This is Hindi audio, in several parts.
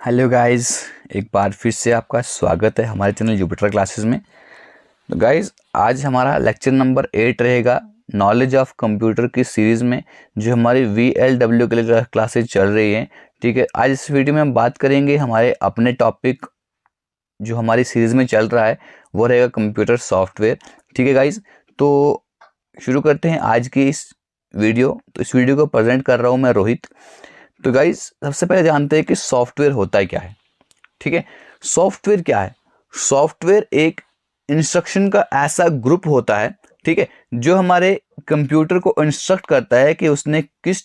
हेलो गाइस, एक बार फिर से आपका स्वागत है हमारे चैनल जुपिटर क्लासेस में। तो गाइस, आज हमारा लेक्चर नंबर 8 रहेगा नॉलेज ऑफ कंप्यूटर की सीरीज़ में, जो हमारी VLW के लिए क्लासेस चल रही हैं। ठीक है, आज इस वीडियो में हम बात करेंगे हमारे अपने टॉपिक जो हमारी सीरीज़ में चल रहा है वो रहेगा कंप्यूटर सॉफ्टवेयर। ठीक है गाइस, तो शुरू करते हैं आज की इस वीडियो। तो इस वीडियो को प्रेजेंट कर रहा हूँ मैं रोहित। तो गाइस, सबसे पहले जानते हैं कि सॉफ्टवेयर होता है क्या है। ठीक है, सॉफ्टवेयर क्या है? सॉफ्टवेयर एक इंस्ट्रक्शन का ऐसा ग्रुप होता है, ठीक है, जो हमारे कंप्यूटर को इंस्ट्रक्ट करता है कि उसने किस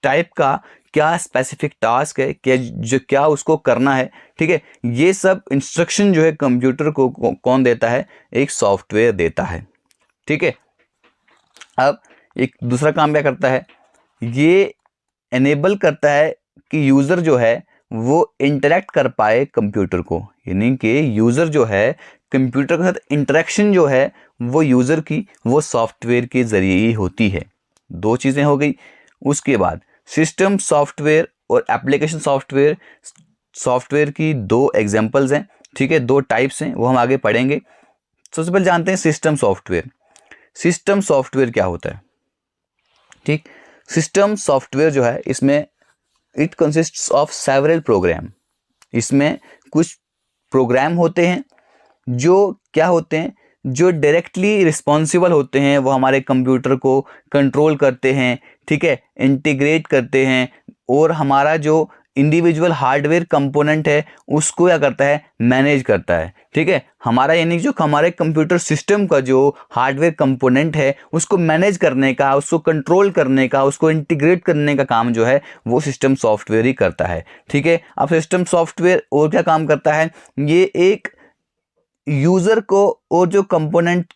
टाइप का क्या स्पेसिफिक टास्क है, क्या उसको करना है। ठीक है, ये सब इंस्ट्रक्शन जो है कंप्यूटर को कौन देता है? एक सॉफ्टवेयर देता है। ठीक है, अब एक दूसरा काम क्या करता है? ये एनेबल करता है कि यूज़र जो है वो इंटरेक्ट कर पाए कंप्यूटर को, यानी कि यूज़र जो है कंप्यूटर के साथ इंटरेक्शन जो है वो यूज़र की वो सॉफ्टवेयर के ज़रिए ही होती है। दो चीज़ें हो गई। उसके बाद सिस्टम सॉफ्टवेयर और एप्लीकेशन सॉफ्टवेयर। सॉफ्टवेयर की दो एग्जांपल्स हैं, ठीक है, दो टाइप्स हैं, वो हम आगे पढ़ेंगे। सबसे पहले जानते हैं सिस्टम सॉफ्टवेयर। सिस्टम सॉफ्टवेयर क्या होता है? ठीक, सिस्टम सॉफ्टवेयर जो है इसमें it consists of several program. इसमें कुछ प्रोग्राम होते हैं जो क्या होते हैं, जो डायरेक्टली रिस्पॉन्सिबल होते हैं, वो हमारे कंप्यूटर को कंट्रोल करते हैं, ठीक है, इंटीग्रेट करते हैं, और हमारा जो इंडिविजुअल हार्डवेयर कंपोनेंट है उसको क्या करता है? मैनेज करता है। ठीक है, हमारा यानी जो हमारे कंप्यूटर सिस्टम का जो हार्डवेयर कंपोनेंट है उसको मैनेज करने का, उसको कंट्रोल करने का, उसको इंटीग्रेट करने का काम जो है वो सिस्टम सॉफ्टवेयर ही करता है। ठीक है, अब सिस्टम सॉफ्टवेयर और क्या काम करता है? ये एक यूज़र को और जो कंपोनेंट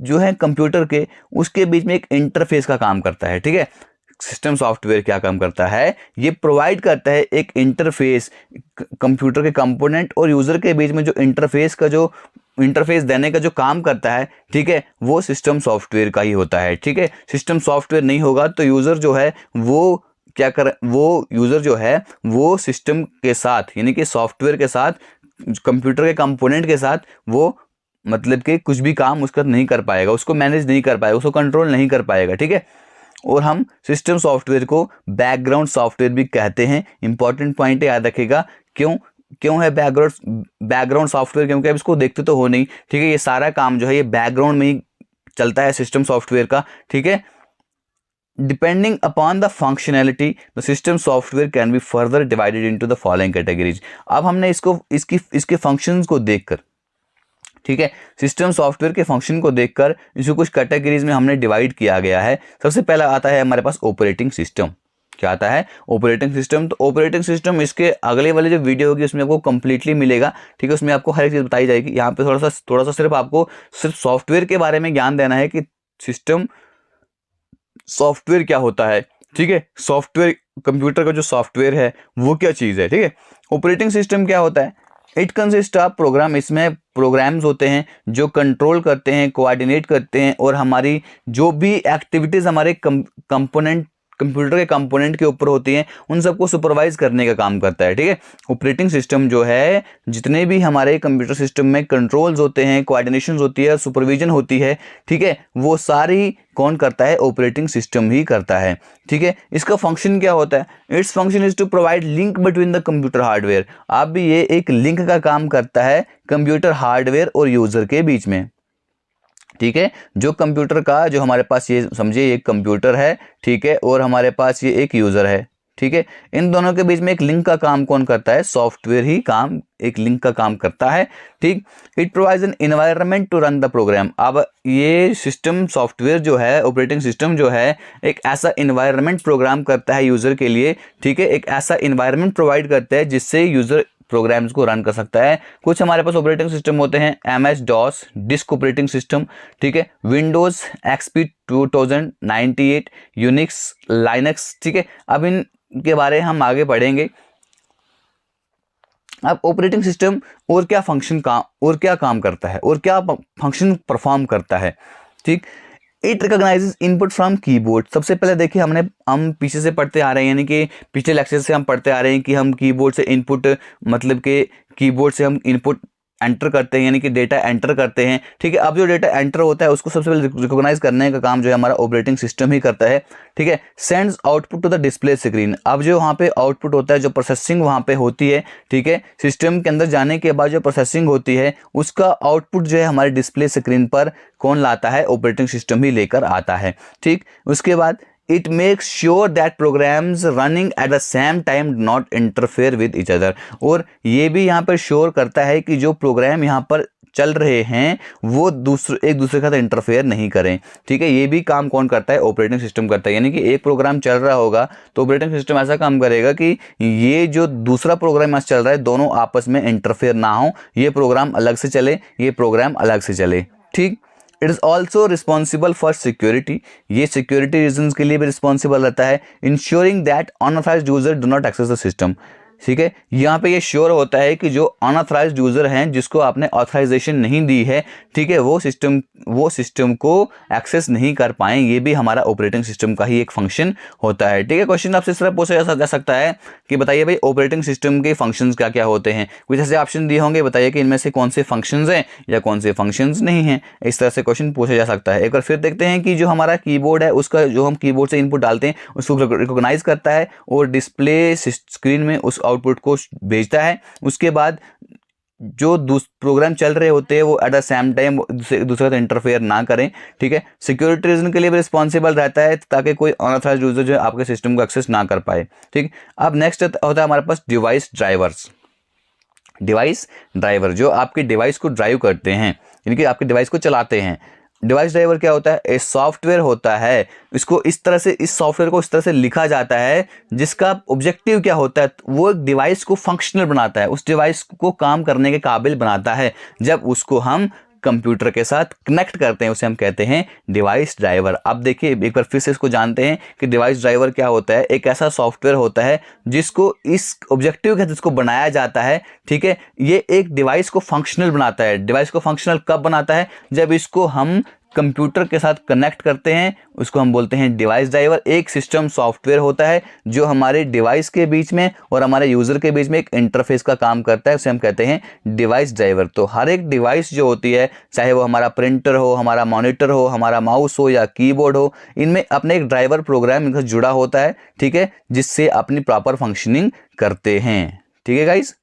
जो है कंप्यूटर के उसके बीच में एक इंटरफेस का काम करता है। ठीक है, सिस्टम सॉफ्टवेयर क्या काम करता है? ये प्रोवाइड करता है एक इंटरफेस, कंप्यूटर के कंपोनेंट और यूज़र के बीच में जो इंटरफेस देने का जो काम करता है, ठीक है, वो सिस्टम सॉफ्टवेयर का ही होता है। ठीक है, सिस्टम सॉफ्टवेयर नहीं होगा तो यूज़र जो है वो यूज़र जो है वो सिस्टम के साथ, यानी कि सॉफ्टवेयर के साथ, कंप्यूटर के कंपोनेंट के साथ, वो मतलब कि कुछ भी काम उसका नहीं कर पाएगा, उसको मैनेज नहीं कर पाएगा, उसको कंट्रोल नहीं कर पाएगा। ठीक है, और हम सिस्टम सॉफ्टवेयर को बैकग्राउंड सॉफ्टवेयर भी कहते हैं। इंपॉर्टेंट पॉइंट याद रखिएगा। क्यों है बैकग्राउंड सॉफ्टवेयर? क्योंकि अब इसको देखते तो हो नहीं, ठीक है, ये सारा काम जो है ये बैकग्राउंड में ही चलता है सिस्टम सॉफ्टवेयर का। ठीक है, depending upon the functionality the system software can be further divided into the following categories. अब हमने इसके फंक्शंस को देखकर, ठीक है, सिस्टम सॉफ्टवेयर के फंक्शन को देखकर इसको कुछ कैटेगरीज में हमने डिवाइड किया गया है। सबसे पहला आता है हमारे पास ऑपरेटिंग सिस्टम। क्या आता है? Operating system. तो ऑपरेटिंग सिस्टम इसके अगले वाले जो वीडियो होगी उसमें आपको कंप्लीटली मिलेगा। ठीक है, उसमें आपको हर एक चीज़ बताई जाएगी। यहाँ पे थोड़ा सा सिर्फ आपको सिर्फ सॉफ्टवेयर के बारे में ज्ञान देना है कि सिस्टम सॉफ्टवेयर क्या होता है। ठीक है, सॉफ्टवेयर, कंप्यूटर का जो सॉफ्टवेयर है वो क्या चीज़ है। ठीक है, ऑपरेटिंग सिस्टम क्या होता है? It consist of program. इसमें प्रोग्राम्स होते हैं जो कंट्रोल करते हैं, कोऑर्डिनेट करते हैं, और हमारी जो भी एक्टिविटीज़ हमारे कंपोनेंट, कंप्यूटर के कंपोनेंट के ऊपर होती हैं, उन सबको सुपरवाइज करने का काम करता है। ठीक है, ऑपरेटिंग सिस्टम जो है, जितने भी हमारे कंप्यूटर सिस्टम में कंट्रोल्स होते हैं, कोऑर्डिनेशन होती है, सुपरविजन होती है, ठीक है, वो सारी कौन करता है? ऑपरेटिंग सिस्टम ही करता है। ठीक है, इसका फंक्शन क्या होता है? Its function is to provide link between the computer hardware. अब भी ये एक लिंक का काम करता है कंप्यूटर हार्डवेयर और यूजर के बीच में। ठीक है, जो कंप्यूटर का, जो हमारे पास, ये समझिए एक कंप्यूटर है, ठीक है, और हमारे पास ये एक यूजर है। ठीक है, इन दोनों के बीच में एक लिंक का काम कौन करता है? सॉफ्टवेयर ही काम, एक लिंक का काम करता है। ठीक, it provides an environment to run the program. अब ये सिस्टम सॉफ्टवेयर जो है, ऑपरेटिंग सिस्टम जो है, एक ऐसा एनवायरनमेंट प्रोग्राम करता है यूजर के लिए। ठीक है, एक ऐसा एनवायरनमेंट प्रोवाइड करता है जिससे यूजर प्रोग्राम्स को रन कर सकता है। कुछ हमारे पास ऑपरेटिंग सिस्टम होते हैं MS DOS disk operating system, ठीक है, विंडोज XP 2098, यूनिक्स, लाइनक्स। ठीक है, अब इनके बारे में हम आगे पढ़ेंगे। अब ऑपरेटिंग सिस्टम और क्या काम करता है और क्या फंक्शन परफॉर्म करता है। ठीक, it recognises input from keyboard. सबसे पहले देखिए हम पीछे से पढ़ते आ रहे हैं, यानी कि पिछले लेक्चर से हम पढ़ते आ रहे हैं कि हम कीबोर्ड से इनपुट, मतलब कि कीबोर्ड से हम इनपुट एंटर करते हैं, यानी कि डेटा एंटर करते हैं। ठीक है, अब जो डेटा एंटर होता है उसको सबसे पहले रिकॉग्नाइज करने का काम जो है हमारा ऑपरेटिंग सिस्टम ही करता है। ठीक है, sends output to the display screen. अब जो वहाँ पे आउटपुट होता है, जो प्रोसेसिंग वहाँ पे होती है, ठीक है, सिस्टम के अंदर जाने के बाद जो प्रोसेसिंग होती है उसका आउटपुट जो है हमारे डिस्प्ले स्क्रीन पर कौन लाता है? ऑपरेटिंग सिस्टम ही लेकर आता है। ठीक, उसके बाद it makes sure that programs running at the same time do not interfere with each other। और ये भी यहाँ पर श्योर करता है कि जो प्रोग्राम यहाँ पर चल रहे हैं वो एक दूसरे के साथ इंटरफेयर नहीं करें। ठीक है, ये भी काम कौन करता है? ऑपरेटिंग सिस्टम करता है। यानी कि एक प्रोग्राम चल रहा होगा तो ऑपरेटिंग सिस्टम ऐसा काम करेगा कि ये जो दूसरा प्रोग्राम आज चल रहा है दोनों आपस में इंटरफेयर ना हो, ये प्रोग्राम अलग से चले, ये प्रोग्राम अलग से चले। ठीक, it is also responsible for security. ये सिक्योरिटी रीजंस के लिए भी रिस्पॉन्सिबल रहता है। Ensuring that unauthorised user do not access the system. ठीक है, यहाँ पे ये श्योर होता है कि जो अनऑथराइज्ड यूजर हैं, जिसको आपने ऑथराइजेशन नहीं दी है, ठीक है, वो सिस्टम को एक्सेस नहीं कर पाएं। ये भी हमारा ऑपरेटिंग सिस्टम का ही एक फंक्शन होता है। ठीक है, क्वेश्चन आपसे इस तरह पूछा जा सकता है कि बताइए भाई ऑपरेटिंग सिस्टम के फंक्शंस क्या क्या होते हैं। कुछ ऐसे ऑप्शन दिए होंगे, बताइए कि इनमें से कौन से फंक्शंस हैं या कौन से फंक्शंस नहीं हैं। इस तरह से क्वेश्चन पूछा जा सकता है। एक बार फिर देखते हैं कि जो हमारा कीबोर्ड है उसका जो हम कीबोर्ड से इनपुट डालते हैं उसको रिकॉग्नाइज करता है और डिस्प्ले स्क्रीन में उस आउटपुट को भेजता है। उसके बाद जो प्रोग्राम चल रहे होते हैं वो एट द सेम टाइम दूसरे से इंटरफेयर ना करें। ठीक है, सिक्योरिटी रीजन के लिए भी रिस्पॉन्सिबल रहता है ताकि कोई अनऑथराइज्ड यूजर जो है आपके सिस्टम को एक्सेस ना कर पाए। ठीक, अब नेक्स्ट होता है हमारे पास डिवाइस ड्राइवर्स। डिवाइस ड्राइवर जो आपके डिवाइस को ड्राइव करते हैं, यानी कि आपके डिवाइस को चलाते हैं। डिवाइस ड्राइवर क्या होता है? एक सॉफ्टवेयर होता है। इसको इस तरह से, इस सॉफ्टवेयर को इस तरह से लिखा जाता है जिसका ऑब्जेक्टिव क्या होता है? वो एक डिवाइस को फंक्शनल बनाता है, उस डिवाइस को काम करने के काबिल बनाता है। जब उसको हम कंप्यूटर के साथ कनेक्ट करते हैं उसे हम कहते हैं डिवाइस ड्राइवर। अब देखिए एक बार फिर से इसको जानते हैं कि डिवाइस ड्राइवर क्या होता है। एक ऐसा सॉफ्टवेयर होता है जिसको इस ऑब्जेक्टिव के जिसको बनाया जाता है। ठीक है, ये एक डिवाइस को फंक्शनल बनाता है। डिवाइस को फंक्शनल कब बनाता है? जब इसको हम कंप्यूटर के साथ कनेक्ट करते हैं, उसको हम बोलते हैं डिवाइस ड्राइवर। एक सिस्टम सॉफ्टवेयर होता है जो हमारे डिवाइस के बीच में और हमारे यूज़र के बीच में एक इंटरफेस का काम करता है, उसे हम कहते हैं डिवाइस ड्राइवर। तो हर एक डिवाइस जो होती है, चाहे वो हमारा प्रिंटर हो, हमारा मॉनिटर हो, हमारा माउस हो या कीबोर्ड हो, इनमें अपने एक ड्राइवर प्रोग्राम इनका जुड़ा होता है। ठीक है, जिससे अपनी प्रॉपर फंक्शनिंग करते हैं। ठीक है गाइज,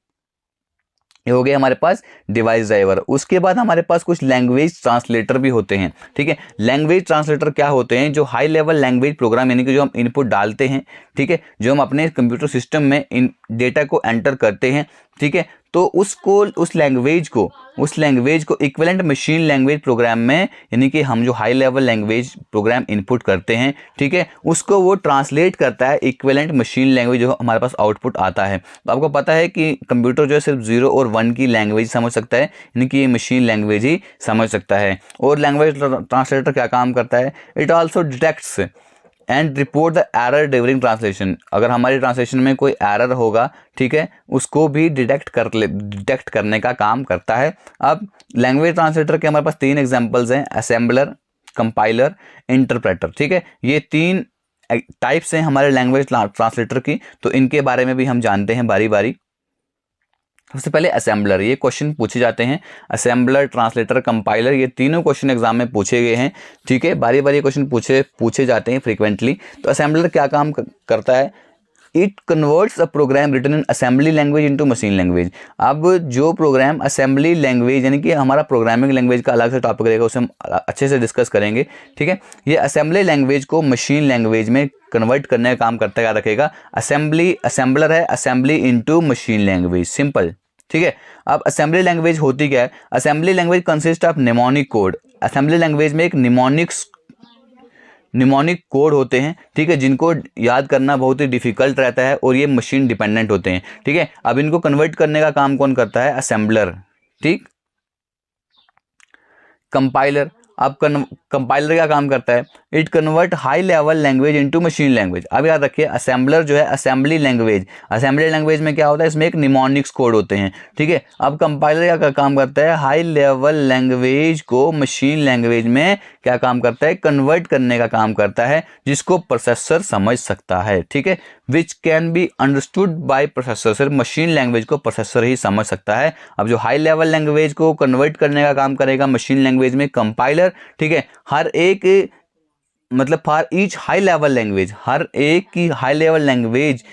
ये हो गया हमारे पास डिवाइस ड्राइवर। उसके बाद हमारे पास कुछ लैंग्वेज ट्रांसलेटर भी होते हैं। ठीक है, लैंग्वेज ट्रांसलेटर क्या होते हैं? जो हाई लेवल लैंग्वेज प्रोग्राम, यानी कि जो हम इनपुट डालते हैं, ठीक है, जो हम अपने कंप्यूटर सिस्टम में इन डेटा को एंटर करते हैं, ठीक है, तो उस लैंग्वेज को इक्विवेलेंट मशीन लैंग्वेज प्रोग्राम में, यानी कि हम जो high level language program input करते हैं, ठीक है, उसको वो ट्रांसलेट करता है इक्विवेलेंट मशीन लैंग्वेज, जो हमारे पास आउटपुट आता है। तो आपको पता है कि कंप्यूटर जो है सिर्फ 0 और 1 की लैंग्वेज समझ सकता है, यानी कि ये मशीन लैंग्वेज ही समझ सकता है। और लैंग्वेज ट्रांसलेटर क्या काम करता है? It also detects and report the error during translation. अगर हमारी ट्रांसलेशन में कोई एरर होगा, ठीक है, उसको भी डिटेक्ट करने का काम करता है। अब लैंग्वेज ट्रांसलेटर के हमारे पास 3 एग्जांपल्स हैं, असेंबलर, कंपाइलर, इंटरप्रेटर। ठीक है, ये 3 टाइप्स हैं हमारे लैंग्वेज ट्रांसलेटर की। तो इनके बारे में भी हम जानते हैं बारी बारी। सबसे पहले असेंबलर, ये क्वेश्चन पूछे जाते हैं। असेंबलर, ट्रांसलेटर, कंपाइलर, ये तीनों क्वेश्चन एग्जाम में पूछे गए हैं। ठीक है, बारी बारी क्वेश्चन पूछे जाते हैं फ्रीक्वेंटली। तो असेंबलर क्या काम करता है? It converts a program written in assembly language into machine language. अब जो प्रोग्राम असेंबली लैंग्वेज, यानी कि हमारा प्रोग्रामिंग लैंग्वेज का अलग से टॉपिक रहेगा, उसे हम अच्छे से डिस्कस करेंगे। ठीक है, ये असेंबली लैंग्वेज को मशीन लैंग्वेज में कन्वर्ट करने का काम करता है, रखेगा। असेंबलर है assembly into machine language, simple. ठीक है, अब असेंबली लैंग्वेज होती क्या है? Assembly language consist of mnemonic code. Assembly language में एक निमोनिक कोड होते हैं, ठीक है, जिनको याद करना बहुत ही डिफिकल्ट रहता है और ये मशीन डिपेंडेंट होते हैं। ठीक है, अब इनको कन्वर्ट करने का काम कौन करता है? असेंबलर। ठीक, कंपाइलर, अब कंपाइलर क्या काम करता है, it convert high level language into machine language. अब याद रखिए असेंबलर जो है असेंबली लैंग्वेज, असेंबली लैंग्वेज में क्या होता है, इसमें एक निमोनिक्स कोड होते हैं, ठीक है। अब कंपाइलर क्या काम करता है, हाई लेवल लैंग्वेज को मशीन लैंग्वेज में क्या काम करता है, कन्वर्ट करने का काम करता है, जिसको प्रोसेसर समझ सकता है, ठीक है, which can be understood by processor. सिर्फ मशीन लैंग्वेज को प्रोसेसर ही समझ सकता है। अब जो हाई लेवल लैंग्वेज को कन्वर्ट करने का काम करेगा मशीन लैंग्वेज में कंपाइलर, ठीक है। हर एक मतलब for each high level language, हर एक की हाई लेवल लैंग्वेज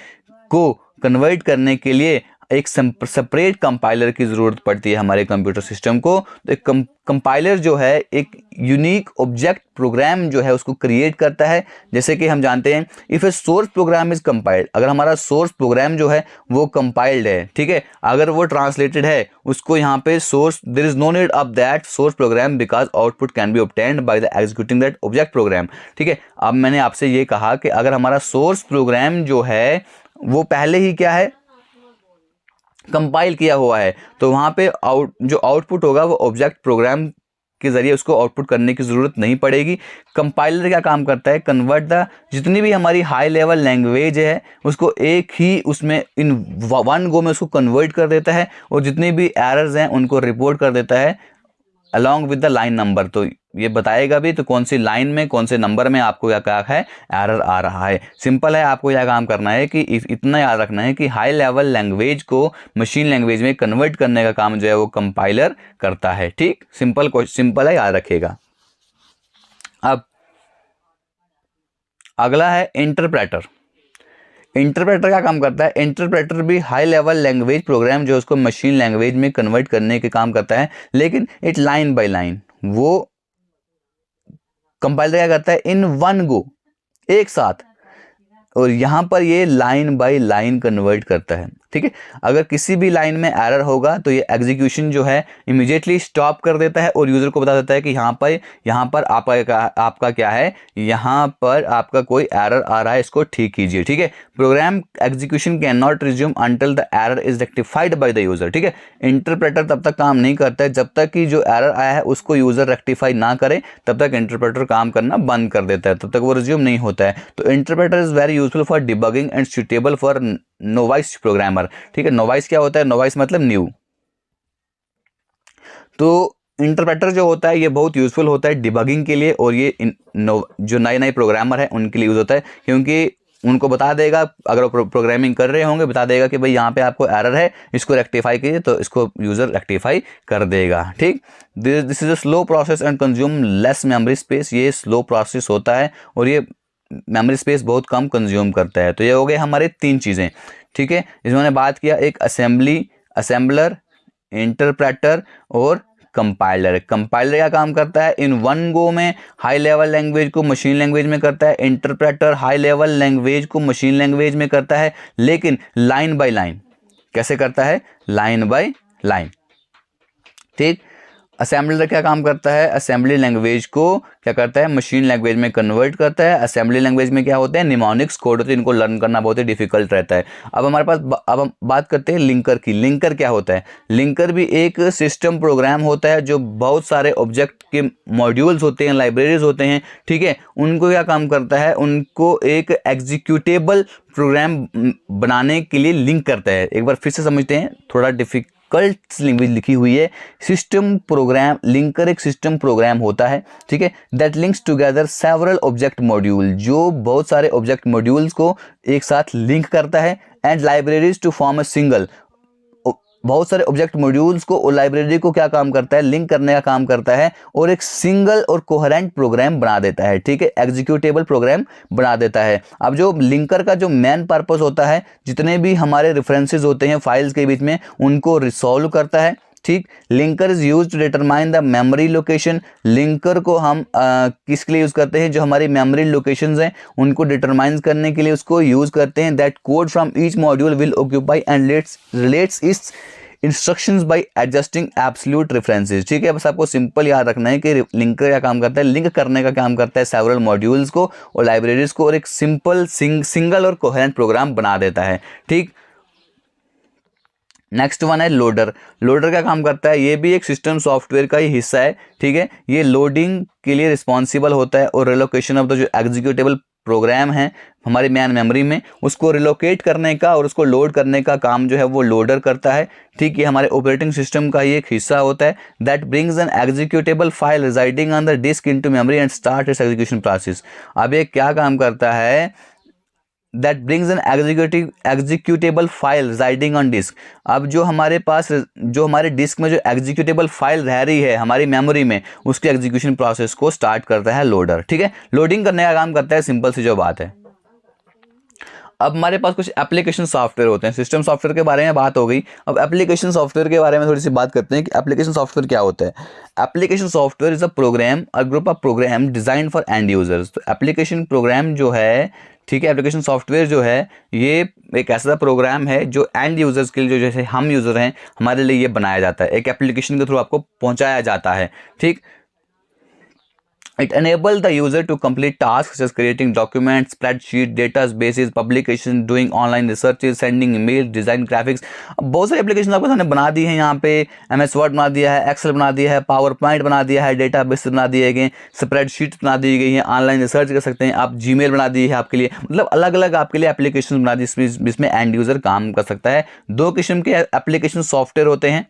को कन्वर्ट करने के लिए एक सेपरेट कंपाइलर की ज़रूरत पड़ती है हमारे कंप्यूटर सिस्टम को। तो एक कंपाइलर जो है एक यूनिक ऑब्जेक्ट प्रोग्राम जो है उसको क्रिएट करता है। जैसे कि हम जानते हैं if a source program is compiled, अगर हमारा सोर्स प्रोग्राम जो है वो कंपाइल्ड है, ठीक है, अगर वो ट्रांसलेटेड है, उसको यहाँ पे source there is no need of that source program because output can be obtained by the executing that object program, ठीक है। अब मैंने आपसे ये कहा कि अगर हमारा सोर्स प्रोग्राम जो है वो पहले ही क्या है, कंपाइल किया हुआ है, तो वहाँ पे जो आउटपुट होगा वो ऑब्जेक्ट प्रोग्राम के जरिए उसको आउटपुट करने की ज़रूरत नहीं पड़ेगी। कंपाइलर क्या काम करता है, कन्वर्ट द जितनी भी हमारी हाई लेवल लैंग्वेज है उसको एक ही उसमें इन वन गो में उसको कन्वर्ट कर देता है, और जितनी भी एरर्स हैं उनको रिपोर्ट कर देता है along with the line number. तो ये बताएगा भी तो कौन सी लाइन में कौन से नंबर में आपको क्या है एरर आ रहा है। सिंपल है, आपको यह काम करना है कि इतना याद रखना है कि हाई लेवल लैंग्वेज को मशीन लैंग्वेज में कन्वर्ट करने का काम जो है वो कंपाइलर करता है, ठीक। सिंपल है, याद रखिएगा। अब अगला है इंटरप्रेटर। इंटरप्रेटर क्या काम करता है, इंटरप्रेटर भी हाई लेवल लैंग्वेज प्रोग्राम जो उसको मशीन लैंग्वेज में कन्वर्ट करने के काम करता है, लेकिन इट लाइन बाय लाइन। वो कंपाइलर क्या करता है, इन वन गो, एक साथ, और यहाँ पर ये लाइन बाय लाइन कन्वर्ट करता है, ठीक है। अगर किसी भी लाइन में एरर होगा तो ये एग्जीक्यूशन जो है इमीडिएटली स्टॉप कर देता है और यूज़र को बता देता है कि यहाँ पर आपका क्या है, यहाँ पर आपका कोई एरर आ रहा है, इसको ठीक कीजिए, ठीक है। Program execution can not resume until the error is rectified by the user, ठीक है। इंटरप्रेटर तब तक काम नहीं करता है जब तक कि जो एरर आया है उसको यूज़र रेक्टिफाई ना करे, तब तक इंटरप्रेटर काम करना बंद कर देता है, तब तक वो रिज्यूम नहीं होता है। तो interpreter is very useful for debugging and suitable for novice programmer, ठीक है। नोवाइस क्या होता है, नोवाइस मतलब न्यू। तो इंटरप्रेटर जो होता है ये बहुत यूजफुल होता है डिबगिंग के लिए, और ये जो नए प्रोग्रामर है उनके लिए यूज होता है, क्योंकि उनको बता देगा, अगर वो प्रोग्रामिंग कर रहे होंगे बता देगा कि भाई यहाँ पे आपको एरर है, इसको रेक्टिफाई कीजिए, तो इसको यूज़र रेक्टिफाई कर देगा, ठीक। This is a slow process and consume less memory space. ये स्लो प्रोसेस होता है और ये मेमोरी स्पेस बहुत कम कंज्यूम करता है। तो ये हो गए हमारे 3 चीज़ें, ठीक है। इसमें मैंने बात किया एक असेंबलर, इंटरप्रेटर और कंपाइलर। कंपाइलर क्या काम करता है, इन वन गो में हाई लेवल लैंग्वेज को मशीन लैंग्वेज में करता है। इंटरप्रेटर हाई लेवल लैंग्वेज को मशीन लैंग्वेज में करता है, लेकिन लाइन बाय लाइन। कैसे करता है, लाइन बाय लाइन, ठीक। असेंबलर क्या काम करता है, असेंबली लैंग्वेज को क्या करता है, मशीन लैंग्वेज में कन्वर्ट करता है। असेंबली लैंग्वेज में क्या होते हैं, निमोनिक्स कोड होते हैं, इनको लर्न करना बहुत ही डिफिकल्ट रहता है। अब हमारे पास अब हम बात करते हैं लिंकर की। लिंकर क्या होता है, लिंकर भी एक सिस्टम प्रोग्राम होता है जो बहुत सारे ऑब्जेक्ट के मॉड्यूल्स होते हैं, लाइब्रेरीज होते हैं, ठीक है। उनको क्या काम करता है, उनको एक एग्जीक्यूटेबल प्रोग्राम बनाने के लिए लिंक करता है। एक बार फिर से समझते हैं, थोड़ा डिफिकल्ट लैंग्वेज लिखी हुई है। सिस्टम प्रोग्राम, लिंकर एक सिस्टम प्रोग्राम होता है, ठीक है, that links together several object module, जो बहुत सारे ऑब्जेक्ट मॉड्यूल्स को एक साथ लिंक करता है, and libraries to form a single, बहुत सारे ऑब्जेक्ट मॉड्यूल्स को और लाइब्रेरी को क्या काम करता है, लिंक करने का काम करता है, और एक सिंगल और कोहेरेंट प्रोग्राम बना देता है, ठीक है, एग्जीक्यूटेबल प्रोग्राम बना देता है। अब जो लिंकर का जो मेन पर्पस होता है, जितने भी हमारे रेफरेंसेस होते हैं फाइल्स के बीच में, उनको रिसॉल्व करता है, ठीक। Linker is use to determine the memory location. Linker को हम किसके लिए यूज करते हैं, जो हमारी मेमोरी लोकेशंस हैं उनको डिटरमाइन करने के लिए उसको यूज करते हैं। That code from each module will occupy and relates it's instructions bye adjusting absolute references, ठीक है। बस आपको सिंपल याद रखना है कि लिंकर क्या काम करता है, लिंक करने का काम करता है सेवरल मॉड्यूल्स को और लाइब्रेरीज को, और एक सिंपल सिंगल और कोहेरेंट प्रोग्राम बना देता है, ठीक। नेक्स्ट वन है लोडर। लोडर क्या काम करता है, ये भी एक सिस्टम सॉफ्टवेयर का ही हिस्सा है, ठीक है। ये लोडिंग के लिए रिस्पॉन्सिबल होता है और रिलोकेशन ऑफ द जो एग्जीक्यूटेबल प्रोग्राम है हमारी मैन मेमोरी में, उसको रिलोकेट करने का और उसको लोड करने का काम जो है वो लोडर करता है, ठीक है। हमारे ऑपरेटिंग सिस्टम का ही एक हिस्सा होता है। That brings an executable file residing on the disk into memory and start its execution process. अब ये क्या काम करता है, that brings an executable file residing on disk. अब जो हमारे पास जो हमारे डिस्क में जो एग्जीक्यूटेबल फाइल रह रही है हमारी मेमोरी में, उसके एग्जीक्यूशन प्रोसेस को स्टार्ट करता है लोडर, ठीक है। लोडिंग करने का काम करता है, सिंपल सी जो बात है। अब हमारे पास कुछ एप्लीकेशन सॉफ्टवेयर होते हैं। सिस्टम सॉफ्टवेयर के बारे में बात हो गई, अब एप्लीकेशन सॉफ्टवेयर के बारे में थोड़ी सी बात करते हैं कि एप्लीकेशन सॉफ्टवेयर क्या होता है। Application software is a program और group of program design for end users. तो एप्लीकेशन प्रोग्राम जो है, ठीक है, एप्लीकेशन सॉफ्टवेयर जो है ये एक ऐसा प्रोग्राम है जो एंड यूजर्स के लिए, जो जैसे हम यूजर हैं हमारे लिए ये बनाया जाता है, एक एप्लीकेशन के थ्रू आपको पहुंचाया जाता है, ठीक। It enables the user to complete tasks such as creating documents, spreadsheet, databases, publication, doing online researches, sending email, design graphics। अब बहुत सारी एप्लीकेशन आपको सामने बना दी है, यहाँ पे MS वर्ड बना दिया है, एक्सेल बना दिया है, पावर पॉइंट बना दिया है, डेटाबेस बना दिए गए, स्प्रेडशीट बना दी गई है, ऑनलाइन रिसर्च कर सकते हैं आप, जीमेल बना दी है आपके लिए, मतलब अलग अलग आपके लिए एप्लीकेशन बना दी जिसमें एंड यूज़र काम कर सकता है। दो किस्म के एप्लीकेशन सॉफ्टवेयर होते हैं,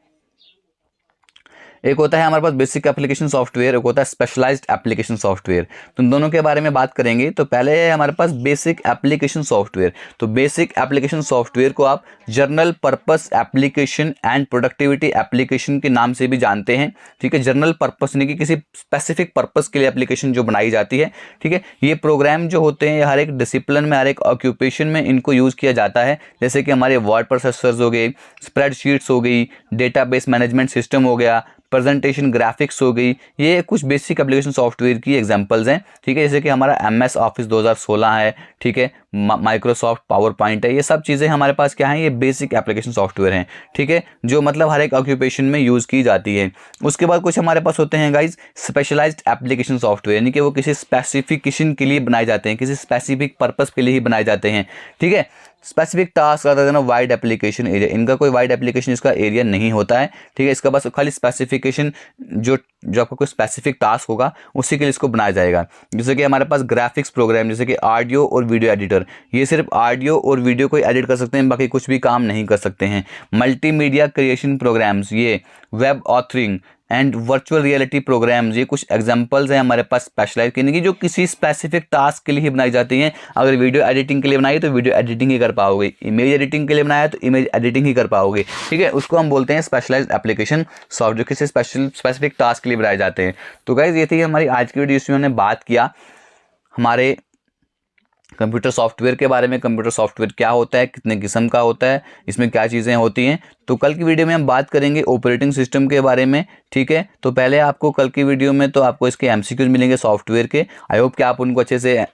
एक होता है हमारे पास बेसिक एप्लीकेशन सॉफ्टवेयर, एक होता है स्पेशलाइज्ड एप्लीकेशन सॉफ्टवेयर। तो इन दोनों के बारे में बात करेंगे। तो पहले है हमारे पास बेसिक एप्लीकेशन सॉफ्टवेयर। तो बेसिक एप्लीकेशन सॉफ्टवेयर को आप general purpose application and productivity application के नाम से भी जानते हैं, ठीक है। जनरल पर्पस यानी कि किसी स्पेसिफिक पर्पस के लिए एप्लीकेशन जो बनाई जाती है, ठीक है। ये प्रोग्राम जो होते हैं हर एक डिसिप्लिन में, हर एक ऑक्यूपेशन में इनको यूज़ किया जाता है। जैसे कि हमारे वर्ड प्रोसेसर्स हो गए, स्प्रेडशीट्स हो गई, डेटाबेस मैनेजमेंट सिस्टम हो गया, प्रेजेंटेशन ग्राफिक्स हो गई, ये कुछ बेसिक एप्लीकेशन सॉफ्टवेयर की एग्जांपल्स हैं, ठीक है। जैसे कि हमारा MS ऑफिस 2016 है, ठीक है, माइक्रोसॉफ्ट पावर पॉइंट है, ये सब चीज़ें हमारे पास क्या हैं, ये बेसिक एप्लीकेशन सॉफ्टवेयर हैं, ठीक है, जो मतलब हर एक ऑक्यूपेशन में यूज़ की जाती है। उसके बाद कुछ हमारे पास होते हैं गाइज स्पेशलाइज्ड एप्लीकेशन सॉफ्टवेयर, यानी कि वो किसी स्पेसिफिकेशन के लिए बनाए जाते हैं, किसी स्पेसिफिक पर्पस के लिए ही बनाए जाते हैं, ठीक है। स्पेसिफिक टास्क आता है ना, वाइड एप्लीकेशन एरिया, इनका कोई वाइड एप्लीकेशन इसका एरिया नहीं होता है, ठीक है। इसका बस खाली स्पेसिफिकेशन जो आपका कोई स्पेसिफिक टास्क होगा उसी के लिए इसको बनाया जाएगा। जैसे कि हमारे पास ग्राफिक्स प्रोग्राम, जैसे कि ऑडियो और वीडियो एडिटर, ये सिर्फ ऑडियो और वीडियो को एडिट कर सकते हैं, बाकी कुछ भी काम नहीं कर सकते हैं। मल्टीमीडिया क्रिएशन प्रोग्राम्स, ये web authoring and virtual reality programs, ये कुछ एग्जांपल्स हैं हमारे पास स्पेशलाइज करने की, जो किसी स्पेसिफिक टास्क के लिए ही बनाई जाती हैं। अगर वीडियो एडिटिंग के लिए बनाई तो वीडियो एडिटिंग ही कर पाओगे, इमेज एडिटिंग के लिए बनाया तो इमेज एडिटिंग ही कर पाओगे, ठीक है। उसको हम बोलते हैं स्पेशलाइज्ड एप्लीकेशन सॉफ्टवेयर, किसी स्पेसिफिक टास्क के लिए बनाए जाते हैं। तो गाइज ये थी हमारी आज की वीडियो, इसमें हमने बात किया हमारे कंप्यूटर सॉफ्टवेयर के बारे में। कंप्यूटर सॉफ्टवेयर क्या होता है, कितने किस्म का होता है, इसमें क्या चीज़ें होती हैं। तो कल की वीडियो में हम बात करेंगे ऑपरेटिंग सिस्टम के बारे में, ठीक है। तो पहले आपको कल की वीडियो में तो आपको इसके MCQs मिलेंगे सॉफ्टवेयर के। आई होप कि आप उनको अच्छे से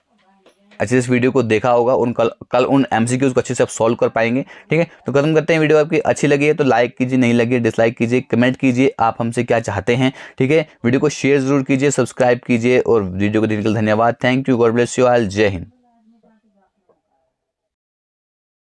इस वीडियो को देखा होगा, उन कल उन MCQs को अच्छे से आप सॉल्व कर पाएंगे, ठीक है। तो खत्म करते हैं। वीडियो आपकी अच्छी लगी है तो लाइक कीजिए, नहीं लगी है डिसलाइक कीजिए, कमेंट कीजिए आप हमसे क्या चाहते हैं, ठीक है। वीडियो को शेयर जरूर कीजिए, सब्सक्राइब कीजिए और वीडियो को देखने के लिए धन्यवाद। Thank you, God bless you all, जय हिंद।